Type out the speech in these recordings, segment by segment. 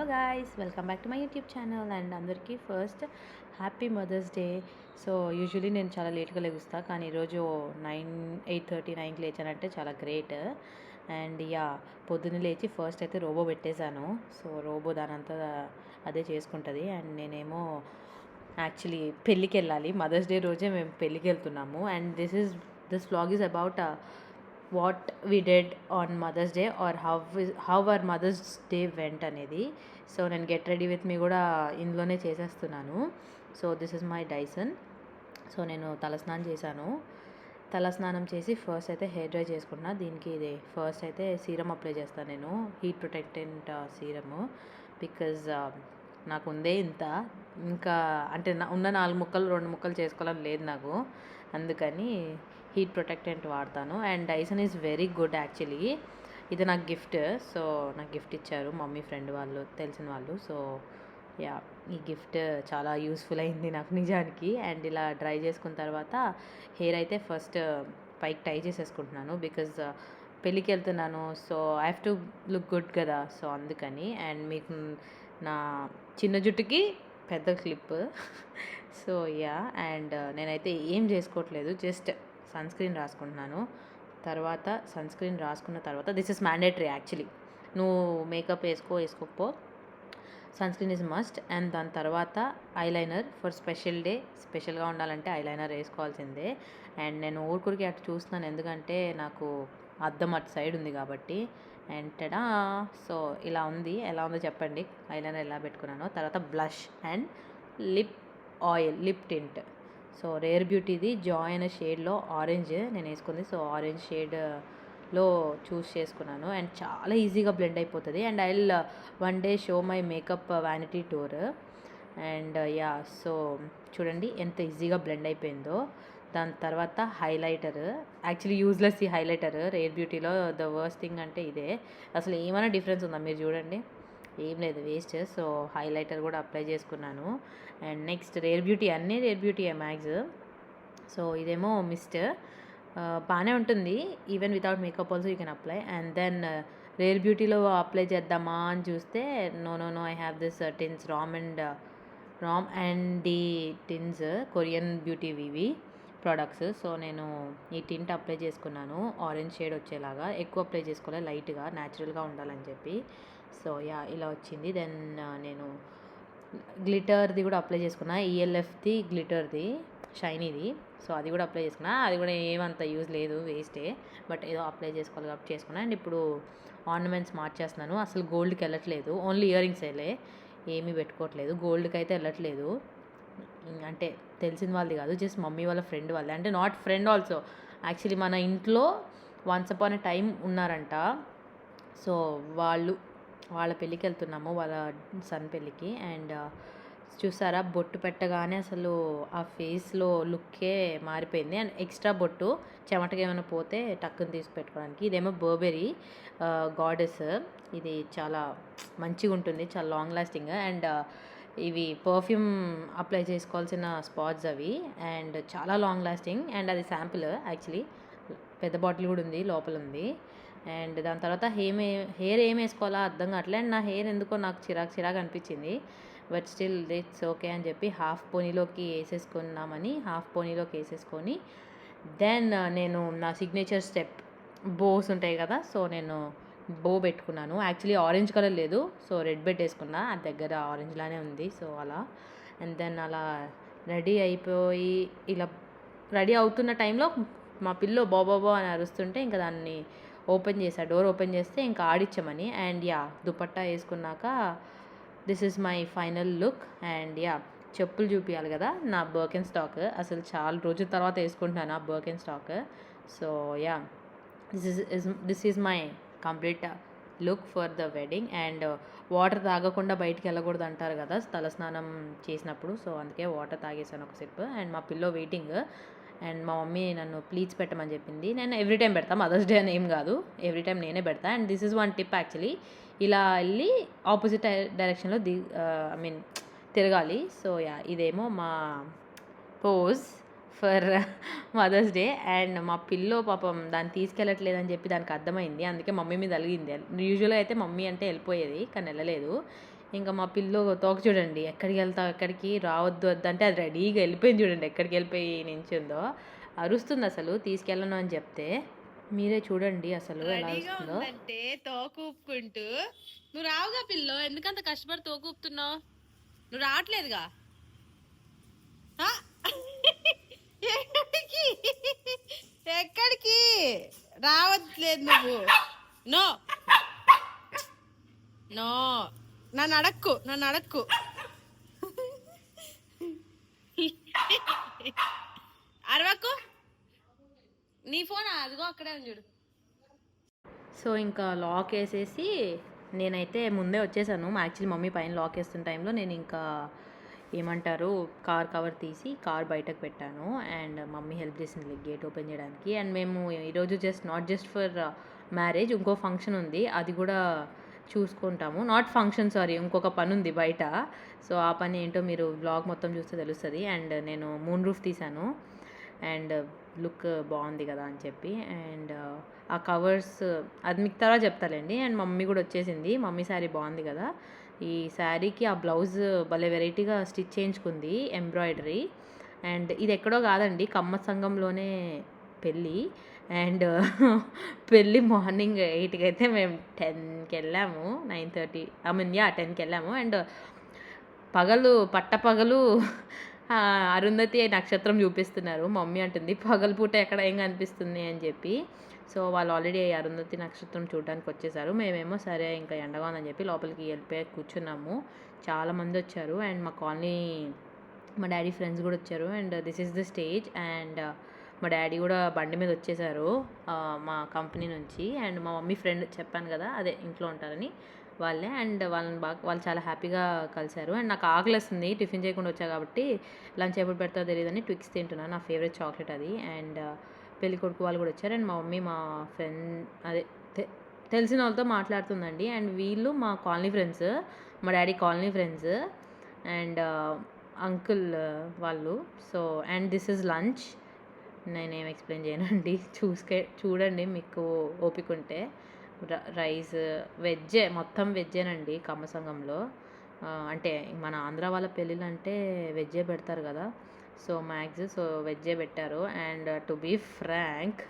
guys, welcome back to my YouTube channel and అందరికీ first happy mothers day. So usually నేను చాలా లేట్గా లెగుస్తా, కానీ ఈరోజు 8:30-9కి లేచానంటే చాలా గ్రేట్. అండ్ పొద్దున్న లేచి ఫస్ట్ అయితే రోబో పెట్టేశాను. సో రోబో దానంతా అదే చేసుకుంటుంది. అండ్ నేనేమో యాక్చువల్లీ పెళ్ళికి వెళ్ళాలి. మదర్స్ డే రోజే మేము పెళ్ళికి వెళ్తున్నాము. And this vlog is about what we did on mother's day or how our mother's day went అనేది. సో నేను గెట్ రెడీ విత్ మీ కూడా ఇందులోనే చేసేస్తున్నాను. So this is my Dyson. So నేను తలస్నానం చేశాను. తలస్నానం చేసి ఫస్ట్ అయితే హెయిర్ డ్రై చేసుకున్నా. దీనికి ఇది ఫస్ట్ అయితే సీరం అప్లై చేస్తాను నేను, హీట్ ప్రొటెక్టెంట్ సీరము. బికాజ్ నాకు ఉందే ఇంత, ఇంకా అంటే ఉన్న 4 ముక్కలు 2 ముక్కలు చేసుకోవాలని లేదు నాకు, అందుకని హీట్ ప్రొటెక్టెంట్ వాడతాను. And Dyson is very good actually. ఇది నాకు గిఫ్ట్. సో నాకు గిఫ్ట్ ఇచ్చారు మమ్మీ ఫ్రెండ్ వాళ్ళు, తెలిసిన వాళ్ళు. సో ఈ గిఫ్ట్ చాలా యూస్ఫుల్ అయింది నాకు నిజానికి. అండ్ ఇలా డ్రై చేసుకున్న తర్వాత హెయిర్ అయితే ఫస్ట్ పైకి టై చేసేసుకుంటున్నాను. బికాజ్ పెళ్ళికి వెళ్తున్నాను, so I have to look good కదా, సో అందుకని. అండ్ మీకు నా చిన్న జుట్టుకి పెద్ద క్లిప్. సో అండ్ నేనైతే ఏం చేసుకోవట్లేదు, జస్ట్ సన్ స్క్రీన్ రాసుకుంటున్నాను. తర్వాత సన్ స్క్రీన్ రాసుకున్న తర్వాత దిస్ ఇస్ మ్యాండేటరీ యాక్చువల్లీ. నువ్వు మేకప్ వేసుకోకపో, sunscreen is must. And దాని తర్వాత ఐలైనర్ ఫర్ స్పెషల్ డే, స్పెషల్గా ఉండాలంటే ఐలైనర్ వేసుకోవాల్సిందే. అండ్ నేను ఊరికూరికి అటు చూస్తున్నాను, ఎందుకంటే నాకు అద్దం అటు సైడ్ ఉంది కాబట్టి. అండ్ టడా, సో ఇలా ఉంది. ఎలా ఉందో చెప్పండి ఐలైనర్ ఎలా పెట్టుకున్నానో. తర్వాత blush and lip tint. So Rare బ్యూటీది జాయ్ అనే షేడ్లో ఆరెంజ్ నేను వేసుకుంది. సో ఆరెంజ్ షేడ్లో చూస్ చేసుకున్నాను. అండ్ చాలా ఈజీగా బ్లెండ్ అయిపోతుంది. And I will one day show my makeup vanity tour. And so చూడండి ఎంత ఈజీగా బ్లెండ్ అయిపోయిందో. దాని తర్వాత హైలైటర్, యాక్చువల్లీ యూజ్లెస్ ఈ హైలైటర్. రేర్ బ్యూటీలో ద వర్స్ట్ థింగ్ అంటే ఇదే. అసలు ఏమైనా డిఫరెన్స్ ఉందా మీరు చూడండి, ఏం లేదు, వేస్ట్. సో హైలైటర్ కూడా అప్లై చేసుకున్నాను. అండ్ నెక్స్ట్ రేర్ బ్యూటీ, అన్నీ రేర్ బ్యూటీ మ్యాక్స్. సో ఇదేమో మిస్ట్, బాగానే ఉంటుంది. Even without makeup also you can apply. And then Rare బ్యూటీలో అప్లై చేద్దామా అని చూస్తే no I have this tints, rom and డి టిన్స్, కొరియన్ బ్యూటీ వివి ప్రోడక్ట్స్. సో నేను ఈ టింట్ అప్లై చేసుకున్నాను, ఆరెంజ్ షేడ్ వచ్చేలాగా. ఎక్కువ అప్లై చేసుకోవాలి, లైట్గా న్యాచురల్గా ఉండాలని చెప్పి. సో ఇలా వచ్చింది. దెన్ నేను గ్లిటర్ది కూడా అప్లై చేసుకున్నా, ఈఎల్ఎఫ్ది గ్లిటర్ది షైనీది. సో అది కూడా అప్లై చేసుకున్నా. అది కూడా ఏమంత యూజ్ లేదు, వేస్టే, బట్ ఏదో అప్లై చేసుకోవాలి కాబట్టి చేసుకున్నా. అండ్ ఇప్పుడు ఆర్నమెంట్స్ మార్చేస్తున్నాను. అసలు గోల్డ్కి వెళ్ళట్లేదు, ఓన్లీ ఇయర్ రింగ్స్ వెళ్ళే, ఏమీ పెట్టుకోవట్లేదు. గోల్డ్కి అయితే వెళ్ళట్లేదు. అంటే తెలిసిన వాళ్ళది కాదు, జస్ట్ మమ్మీ వాళ్ళ ఫ్రెండ్ వాళ్ళది. అంటే నాట్ ఫ్రెండ్ ఆల్సో, యాక్చువల్లీ మన ఇంట్లో వన్స్ అపాన్ ఎ టైం ఉన్నారంట. సో వాళ్ళ పెళ్ళికి వెళ్తున్నాము, వాళ్ళ సన్ పెళ్ళికి. అండ్ చూసారా, బొట్టు పెట్టగానే అసలు ఆ ఫేస్లో లుక్కే మారిపోయింది. అండ్ ఎక్స్ట్రా బొట్టు చెమటగా ఏమైనా పోతే టక్కుని తీసి పెట్టుకోవడానికి. ఇదేమో బర్బెరీ గాడెస్, ఇది చాలా మంచిగా ఉంటుంది, చాలా లాంగ్ లాస్టింగ్. అండ్ ఇవి పర్ఫ్యూమ్ అప్లై చేసుకోవాల్సిన స్పాట్స్ అవి, అండ్ చాలా లాంగ్ లాస్టింగ్. అండ్ అది శాంపుల్ యాక్చువల్లీ, పెద్ద బాటిల్ కూడా ఉంది, లోపల ఉంది. అండ్ దాని తర్వాత హెయిర్ ఏం వేసుకోవాలో అర్థం కావట్లేదు. అండ్ నా హెయిర్ ఎందుకో నాకు చిరాకు అనిపించింది, బట్ స్టిల్ ఇట్స్ ఓకే అని చెప్పి హాఫ్ పోనీలోకి వేసేసుకొని దెన్ నేను నా సిగ్నేచర్ స్టెప్ బోస్ ఉంటాయి కదా, సో నేను బో పెట్టుకున్నాను. యాక్చువల్లీ ఆరెంజ్ కలర్ లేదు, సో రెడ్ పెట్టేసుకున్నా, అది దగ్గర ఆరెంజ్ లానే ఉంది. సో అలా. అండ్ దెన్ అలా రెడీ అయిపోయి ఇలా రెడీ అవుతున్న టైంలో మా పిల్లో బాబా అని అరుస్తుంటే ఇంకా దాన్ని డోర్ ఓపెన్ చేస్తే ఇంకా ఆడిచ్చామని. అండ్ దుపట్టా వేసుకున్నాక this is my final look. And చెప్పులు చూపించాలి కదా, నా బర్కెన్ స్టాక్. అసలు చాలా రోజుల తర్వాత వేసుకుంటున్నాను ఆ Birkenstock. So this is my complete look for the wedding. And water తాగకుండా బయటికి వెళ్ళకూడదు అంటారు కదా తలస్నానం చేసినప్పుడు, సో అందుకే వాటర్ తాగేసాను ఒక సిప్. అండ్ మా పిల్లో వెయిటింగ్. అండ్ మా మమ్మీ నన్ను ప్లీజ్ పెట్టమని చెప్పింది. నేను ఎవ్రీ టైం పెడతా, మదర్స్ డే అని ఏం కాదు, ఎవ్రీ టైం నేనే పెడతా. And this is one tip actually, ఇలా వెళ్ళి ఆపోజిట్ డైరెక్షన్లో తిరగాలి. సో ఇదేమో మా pose for mother's day. And మా పిల్లో పాపం దాన్ని తీసుకెళ్ళట్లేదని చెప్పి దానికి అర్థమైంది, అందుకే మమ్మీ మీద అలిగింది. యూజువల్గా అయితే మమ్మీ అంటే వెళ్ళిపోయేది, కానీ వెళ్ళలేదు. ఇంకా మా పిల్లో తోక చూడండి, ఎక్కడికి వెళ్తావు, ఎక్కడికి రావద్దు వద్దు అంటే అది రెడీగా వెళ్ళిపోయింది చూడండి, ఎక్కడికి వెళ్ళిపోయి నించుందో. అరుస్తుంది అసలు తీసుకెళ్ళను అని చెప్తే. మీరే చూడండి అసలు ఎలా రెడీగా అరుస్తుందో. ఉందంటే తోకూపుకుంటూ. నువ్వు రావుగా పిల్లో, ఎందుకంత కష్టపడి తోకూపుతున్నావు? నువ్వు రావట్లేదుగా. ఆ? ఎక్కడికి ఎక్కడికి రావట్లేదు నువ్వు. నో నో, నన్ను అడక్కు, నన్ను అడక్కు. అరవకు. నీ ఫోన్ అదిగో అక్కడే ఉంది చూడు. సో ఇంకా లాక్ వేసేసి నేనైతే ముందే వచ్చేసాను. యాక్చువల్లీ మమ్మీ పైన లాక్ వేస్తున్న టైంలో నేను ఇంకా ఏమంటారు కార్ కవర్ తీసి కార్ బయటకు పెట్టాను. అండ్ మమ్మీ హెల్ప్ చేసింది గేట్ ఓపెన్ చేయడానికి. అండ్ మేము ఈరోజు నాట్ జస్ట్ ఫర్ మ్యారేజ్, ఇంకో ఫంక్షన్ ఉంది, అది కూడా చూసుకుంటాము. నాట్ ఫంక్షన్, సారీ, ఇంకొక పని ఉంది బయట. సో ఆ పని ఏంటో మీరు బ్లాగ్ మొత్తం చూస్తే తెలుస్తుంది. అండ్ నేను మూన్ రూఫ్ తీశాను అండ్ లుక్ బాగుంది కదా అని చెప్పి. అండ్ ఆ కవర్స్ అది మీకు తర్వాత చెప్తాలేండి. అండ్ మమ్మీ కూడా వచ్చేసింది. మమ్మీ శారీ బాగుంది కదా, ఈ శారీకి ఆ బ్లౌజ్ భలే వెరైటీగా స్టిచ్ చేయించుకుంది, ఎంబ్రాయిడరీ. అండ్ ఇది ఎక్కడో కాదండి, కమ్మ సంఘంలోనే పెళ్ళి. అండ్ పెళ్ళి మార్నింగ్ 8కి అయితే మేము 10కి వెళ్ళాము, 9:30 10కి వెళ్ళాము. అండ్ పగలు పట్టపగలు అరుంధతి నక్షత్రం చూపిస్తున్నారు. మమ్మీ అంటుంది పగలపూట ఎక్కడ ఏం కనిపిస్తుంది అని చెప్పి. సో వాళ్ళు ఆల్రెడీ అరుంధతి నక్షత్రం చూడడానికి వచ్చేసారు. మేమేమో సరే ఇంకా ఎండగా ఉందని చెప్పి లోపలికి వెళ్ళిపోయి కూర్చున్నాము. చాలామంది వచ్చారు అండ్ మా కాలనీ, మా డాడీ ఫ్రెండ్స్ కూడా వచ్చారు. And this is the stage. And మా డాడీ కూడా బండి మీద వచ్చేసారు మా కంపెనీ నుంచి. అండ్ మా మమ్మీ ఫ్రెండ్ చెప్పాను కదా, అదే ఇంట్లో ఉంటారని, వాళ్ళే. అండ్ వాళ్ళు చాలా హ్యాపీగా కలిశారు. అండ్ నాకు ఆకలిస్తుంది, టిఫిన్ చేయకుండా వచ్చా కాబట్టి లంచ్ ఎప్పుడు పెడతారో తెలియదని ట్విక్స్ తింటున్నాను, నా ఫేవరెట్ చాక్లెట్ అది. అండ్ పెళ్లి కొడుకు వాళ్ళు కూడా వచ్చారు. అండ్ మా మమ్మీ మా ఫ్రెండ్, అదే తెలిసిన వాళ్ళతో మాట్లాడుతుందండి. అండ్ వీళ్ళు మా కాలనీ ఫ్రెండ్స్, మా daddy colony friends. And uncle వాళ్ళు. So and this is lunch. నేనేం ఎక్స్ప్లెయిన్ చేయనండి, చూడండి మీకు ఓపిక ఉంటే. రైస్ వెజ్జే, మొత్తం వెజ్జేనండి కమ్మ సంఘంలో. అంటే మన ఆంధ్ర వాళ్ళ పెళ్ళిళ్ళు అంటే వెజ్జే పెడతారు కదా, సో సో వెజ్జే పెట్టారు. And to be frank,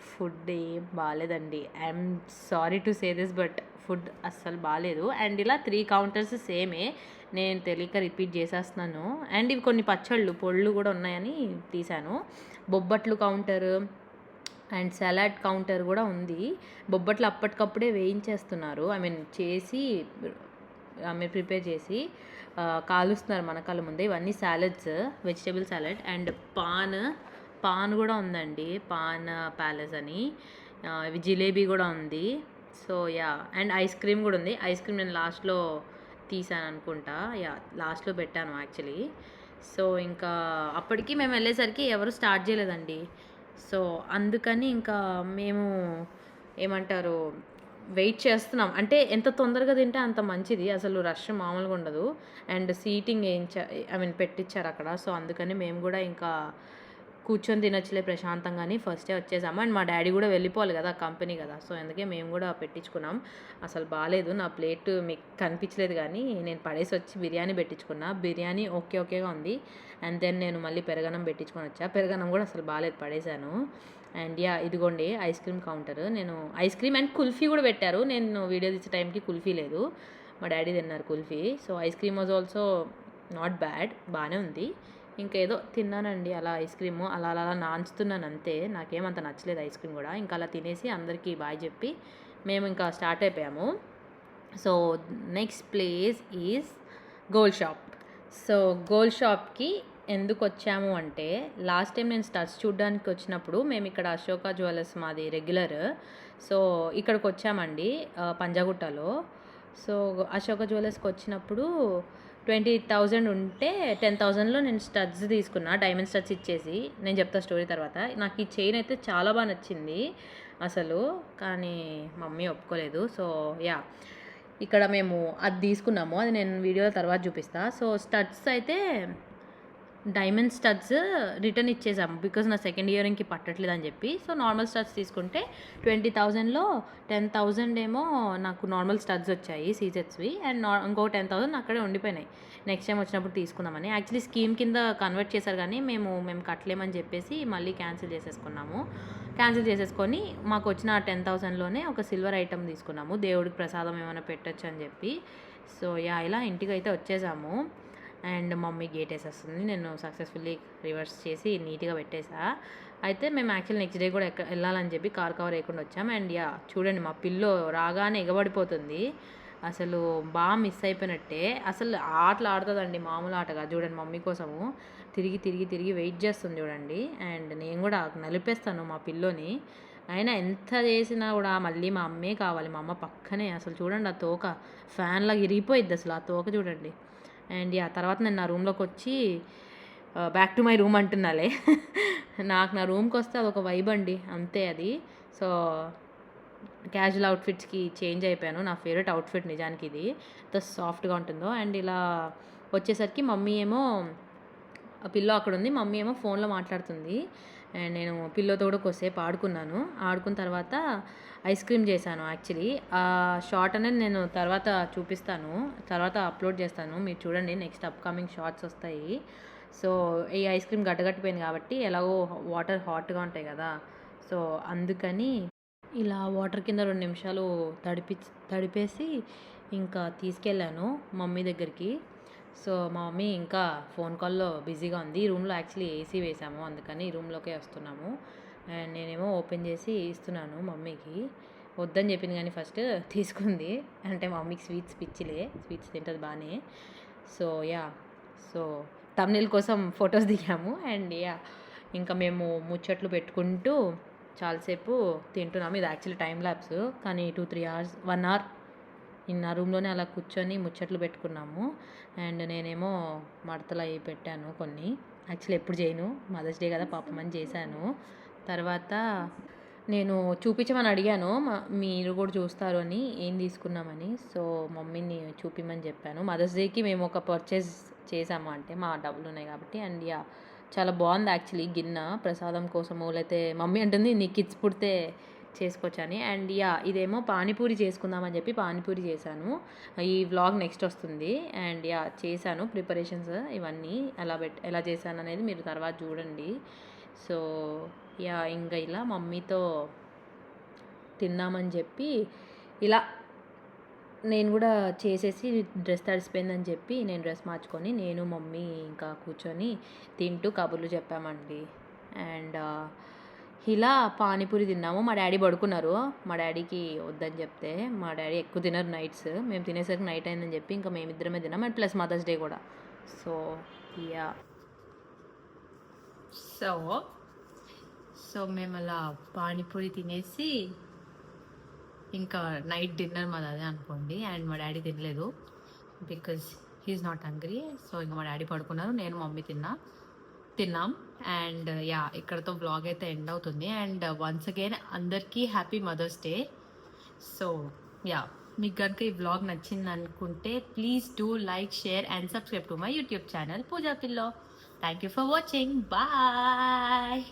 food ఏం బాగాలేదండి. I'm sorry to say this, but food అస్సలు బాగాలేదు. అండ్ ఇలా 3 కౌంటర్స్ సేమే, నేను తెలియక రిపీట్ చేసేస్తున్నాను. అండ్ ఇవి కొన్ని పొళ్ళు కూడా ఉన్నాయని తీశాను. బొబ్బట్లు కౌంటర్ అండ్ సలాడ్ కౌంటర్ కూడా ఉంది. బొబ్బట్లు అప్పటికప్పుడే వేయించేస్తున్నారు, చేసి ప్రిపేర్ చేసి కాలుస్తున్నారు మన కళ్ళ ముందే. ఇవన్నీ salads, vegetable salad. And pan కూడా ఉందండి, పాన్ ప్యాలెస్ అని. ఇవి జిలేబీ కూడా ఉంది. So yeah, and ice cream కూడా ఉంది. ఐస్ క్రీమ్ నేను లాస్ట్లో తీసాను అనుకుంటా, యా లాస్ట్లో పెట్టాను యాక్చువల్లీ. సో ఇంకా అప్పటికి మేము వెళ్ళేసరికి ఎవరు స్టార్ట్ చేయలేదండి. సో అందుకని ఇంకా మేము ఏమంటారు వెయిట్ చేస్తున్నాం. అంటే ఎంత తొందరగా తింటే అంత మంచిది, అసలు రష్ మామూలుగా ఉండదు. అండ్ సీటింగ్ పెట్టించారు అక్కడ. సో అందుకని మేము కూడా ఇంకా కూర్చొని తినొచ్చులే ప్రశాంతంగాని ఫస్టే వచ్చేసాము. అండ్ మా డాడీ కూడా వెళ్ళిపోవాలి కదా, కంపెనీ కదా, సో అందుకే మేము కూడా పెట్టించుకున్నాం. అసలు బాగాలేదు, నా ప్లేట్ మీకు కనిపించలేదు కానీ నేను పడేసి వచ్చి బిర్యానీ పెట్టించుకున్నా. బిర్యానీ ఓకేగా ఉంది. అండ్ దెన్ నేను మళ్ళీ పెరగనం పెట్టించుకొని వచ్చా. పెరగనం కూడా అసలు బాగాలేదు, పడేశాను. అండ్ యా, ఇదిగోండి ఐస్ క్రీమ్ కౌంటర్. నేను ఐస్ క్రీమ్ అండ్ కుల్ఫీ కూడా పెట్టారు. నేను వీడియో తీసే టైంకి కుల్ఫీ లేదు, మా డాడీ తిన్నారు kulfi. So ice cream was also not bad, బాగానే ఉంది. ఇంకేదో తిన్నానండి అలా, ఐస్ క్రీము అలా నాంచుతున్నాను అంతే. నాకేమంత నచ్చలేదు ఐస్ క్రీమ్ కూడా. ఇంకా అలా తినేసి అందరికీ బాయ్ చెప్పి మేము ఇంకా స్టార్ట్ అయిపోయాము. So next place is gold shop. So gold షాప్కి ఎందుకు వచ్చాము అంటే, లాస్ట్ టైం నేను స్టడ్స్ చూడడానికి వచ్చినప్పుడు మేము ఇక్కడ అశోక జ్యువెలర్స్ మాది రెగ్యులర్, సో ఇక్కడికి వచ్చామండి పంజాగుట్టలో. సో అశోక జ్యువెలర్స్కి వచ్చినప్పుడు 20,000 ఉంటే 10,000లో నేను స్టడ్స్ తీసుకున్నా, డైమండ్ స్టడ్స్ ఇచ్చేసి. నేను చెప్తా స్టోరీ తర్వాత. నాకు ఈ చైన్ అయితే చాలా బాగా నచ్చింది అసలు, కానీ మమ్మీ ఒప్పుకోలేదు. సో యా, ఇక్కడ మేము అది తీసుకున్నాము, అది నేను వీడియోలో తర్వాత చూపిస్తా. సో స్టడ్స్ అయితే డైమండ్ స్టడ్స్ రిటర్న్ ఇచ్చేసాము బికాజ్ నా సెకండ్ ఇయరింగ్కి పట్టట్లేదు అని చెప్పి. సో నార్మల్ స్టడ్స్ తీసుకుంటే 20,000లో 10,000 ఏమో నాకు నార్మల్ స్టడ్స్ వచ్చాయి సీజెట్స్వి, అండ్ ఇంకో 10,000 అక్కడే ఉండిపోయినాయి. నెక్స్ట్ టైం వచ్చినప్పుడు తీసుకుందామని. యాక్చువల్లీ స్కీమ్ కింద కన్వర్ట్ చేశారు కానీ మేము కట్టలేమని చెప్పేసి మళ్ళీ క్యాన్సిల్ చేసేసుకున్నాము. క్యాన్సిల్ చేసేసుకొని మాకు వచ్చిన 10,000లోనే ఒక సిల్వర్ ఐటమ్ తీసుకున్నాము, దేవుడికి ప్రసాదం ఏమైనా పెట్టచ్చు అని చెప్పి. సో ఇలా ఇంటికి అయితే వచ్చేసాము. అండ్ మమ్మీ గేట్ వేసేస్తుంది, నేను సక్సెస్ఫుల్లీ రివర్స్ చేసి నీట్గా పెట్టేసా. అయితే మేము యాక్చువల్లీ నెక్స్ట్ డే కూడా వెళ్ళాలని చెప్పి కార్ కవర్ వేయకుండా వచ్చాం. అండ్ చూడండి మా పిల్లో రాగానే ఎగబడిపోతుంది. అసలు బాగా మిస్ అయిపోయినట్టే. అసలు ఆటలు ఆడుతుందండి, మామూలు ఆటగా. చూడండి మమ్మీ కోసము తిరిగి తిరిగి తిరిగి వెయిట్ చేస్తుంది చూడండి. అండ్ నేను కూడా నలిపేస్తాను మా పిల్లోని. అయినా ఎంత చేసినా కూడా మళ్ళీ మా అమ్మే కావాలి. మా అమ్మ పక్కనే. అసలు చూడండి ఆ తోక ఫ్యాన్ లాగా ఇరిగిపోయిద్ది అసలు ఆ తోక చూడండి. అండ్ తర్వాత నేను నా రూమ్లోకి వచ్చి బ్యాక్ టు మై రూమ్ అంటున్నాలే. నాకు నా రూమ్కి వస్తే అదొక వైబ్ అండి, అంతే అది. సో క్యాజువల్ అవుట్ఫిట్స్కి చేంజ్ అయిపోయాను. నా ఫేవరెట్ అవుట్ఫిట్ నిజానికి ఇది, ఎంత సాఫ్ట్గా ఉంటుందో. అండ్ ఇలా వచ్చేసరికి మమ్మీ ఏమో పిల్లో అక్కడ ఉంది, మమ్మీ ఏమో ఫోన్లో మాట్లాడుతుంది. అండ్ నేను పిల్లోతో కూడా కొద్దిసేపు ఆడుకున్నాను. ఆడుకున్న తర్వాత ఐస్ క్రీమ్ చేశాను. యాక్చువల్లీ ఆ షార్ట్ అనేది నేను తర్వాత చూపిస్తాను, తర్వాత అప్లోడ్ చేస్తాను. మీరు చూడండి, నెక్స్ట్ అప్కమింగ్ షార్ట్స్ వస్తాయి. సో ఈ ఐస్ క్రీమ్ గడ్డగట్టిపోయింది కాబట్టి ఎలాగో వాటర్ హాట్గా ఉంటాయి కదా, సో అందుకని ఇలా వాటర్ కింద 2 నిమిషాలు తడిపేసి ఇంకా తీసుకెళ్ళాను మమ్మీ దగ్గరికి. సో మా మమ్మీ ఇంకా ఫోన్ కాల్లో బిజీగా ఉంది. రూమ్లో యాక్చువల్లీ ఏసీ వేసాము, అందుకని ఈ రూమ్లోకే వస్తున్నాము. అండ్ నేనేమో ఓపెన్ చేసి ఇస్తున్నాను మమ్మీకి. వద్దని చెప్పింది కానీ ఫస్ట్ తీసుకుంది. అంటే మా మమ్మీకి స్వీట్స్ పిచ్చిలే, స్వీట్స్ తింటుంది బాగానే. సో సో థంబ్నెయిల్ కోసం ఫొటోస్ దిగాము. అండ్ ఇంకా మేము ముచ్చట్లు పెట్టుకుంటూ చాలాసేపు తింటున్నాము. ఇది యాక్చువల్లీ టైం ల్యాప్స్, కానీ 2-3 hours 1 hour నా రూమ్లోనే అలా కూర్చొని ముచ్చట్లు పెట్టుకున్నాము. అండ్ నేనేమో మడతలు అవి పెట్టాను కొన్ని. యాక్చువల్లీ ఎప్పుడు చేయను, మదర్స్ డే కదా పాపమని చేశాను. తర్వాత నేను చూపించమని అడిగాను, మీరు కూడా చూస్తారు అని, ఏం తీసుకున్నామని. సో మమ్మీని చూపించమని చెప్పాను. మదర్స్ డేకి మేము ఒక పర్చేస్ చేసాము, అంటే మా డబ్బులు ఉన్నాయి కాబట్టి. అండ్ చాలా బాగుంది యాక్చువల్లీ గిన్నె, ప్రసాదం కోసము. లేకపోతే మమ్మీ అంటుంది నీ కిడ్స్ పుడితే చేసుకోవచ్చని. అండ్ ఇదేమో పానీపూరి చేసుకుందామని చెప్పి పానీపూరి చేశాను. ఈ వ్లాగ్ నెక్స్ట్ వస్తుంది. అండ్ చేశాను ప్రిపరేషన్స్ ఇవన్నీ ఎలా చేశాను అనేది మీరు తర్వాత చూడండి. సో ఇంకా ఇలా మమ్మీతో తిన్నామని చెప్పి ఇలా నేను కూడా చేసేసి డ్రెస్ తడిసిపోయిందని చెప్పి నేను డ్రెస్ మార్చుకొని నేను మమ్మీ ఇంకా కూర్చొని తింటూ కబుర్లు చెప్పామండి. అండ్ ఇలా పానీపూరి తిన్నాము. మా డాడీ పడుకున్నారు. మా డాడీకి వద్దని చెప్తే, మా డాడీ ఎక్కువ తినరు నైట్స్. మేము తినేసరికి నైట్ అయిందని చెప్పి ఇంకా మేమిద్దరమే తిన్నాం. అండ్ ప్లస్ మదర్స్ డే కూడా. సో సో మేము అలా పానీపూరి తినేసి ఇంకా నైట్ డిన్నర్ మాది అదే అనుకోండి. అండ్ మా డాడీ తినలేదు because he's not hungry. So ఇంకా మా డాడీ పడుకున్నారు, నేను మమ్మీ తిన్నాం. అండ్ ఇక్కడతో బ్లాగ్ అయితే ఎండ్ అవుతుంది. అండ్ వన్స్ అగైన్ అందరికీ హ్యాపీ మదర్స్ డే. సో మీకు కనుక ఈ బ్లాగ్ నచ్చింది అనుకుంటే please do like, share and subscribe to my YouTube channel Pooja పిల్లో. Thank you for watching. Bye.